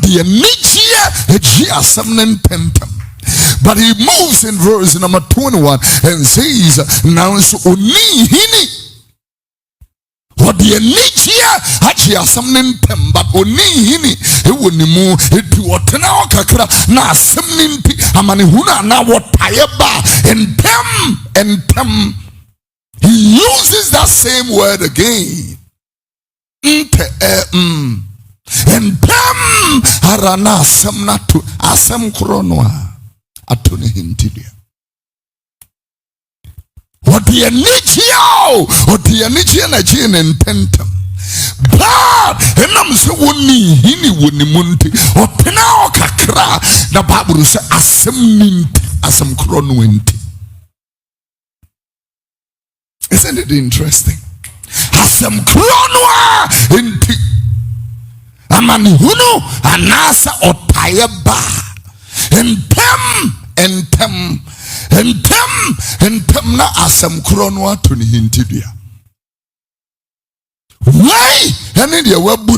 the nichia asem pentem. But he moves in verse number 21 and says, now so oni hini what the nichia achia something pem, but oni hini e woni mu e duotena okakra na asem nimpi amane huna na wotayeba and tem. He uses that same word again. And them arana asem na to asem kronoa atone hintidia. What the nichio or the nichia na jin and tentem. But enam se woni hini woni munti or pena kakra na Bible say asem ninti asem krono inti. Isn't it interesting? Asem kronoa inti amani hunu anasa otayeba entem na asem kronoa to ni hintidia. Why? Any dia wagu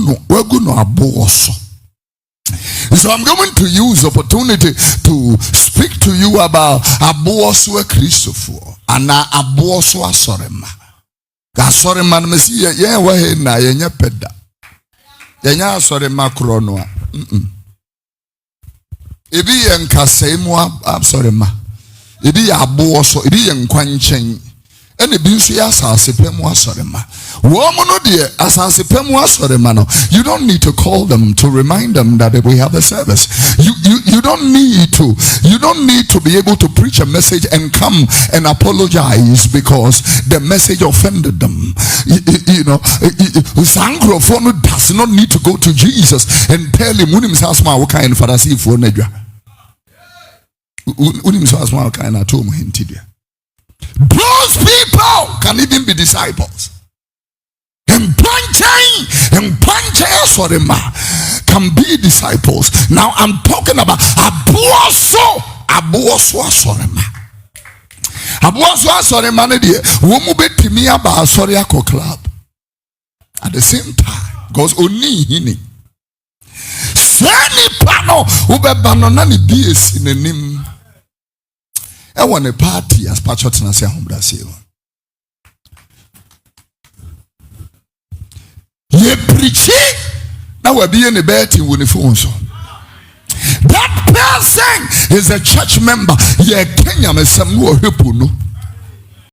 no aboso. So I'm going to use opportunity to speak to you about aboso Christopher and aboso asorema. Asorema no mesi ye wa he na ye nya peda. Ye nya asorema kronoa. Ebi ye nkasemu asorema. Ebi ya aboso, ebi ye nkwanchen. Ene bi nso ya asase pemu asorema. Wo mo no de asase pemu asorema no. You don't need to call them to remind them that we have a service. You don't need to be able to preach a message and come and apologize because the message offended them. You know, Sangrophone does not need to go to Jesus and tell him unim sasma what kind Pharisee for nedwa. Unim sasma what kind atomo hintidia. Those people can even be disciples. And can be disciples. Now I'm talking about abuoso asorema. Abuoso asorema ne de wo mu betimi aba asori akọ club at the same time because oni hini sani pano ubeba no na ne bi esi nanim. I want a party as Patrick na say Brazil. Ye preach now we be in the bed in uniform. That person is a church member. Ye Kenya me some no hepu no.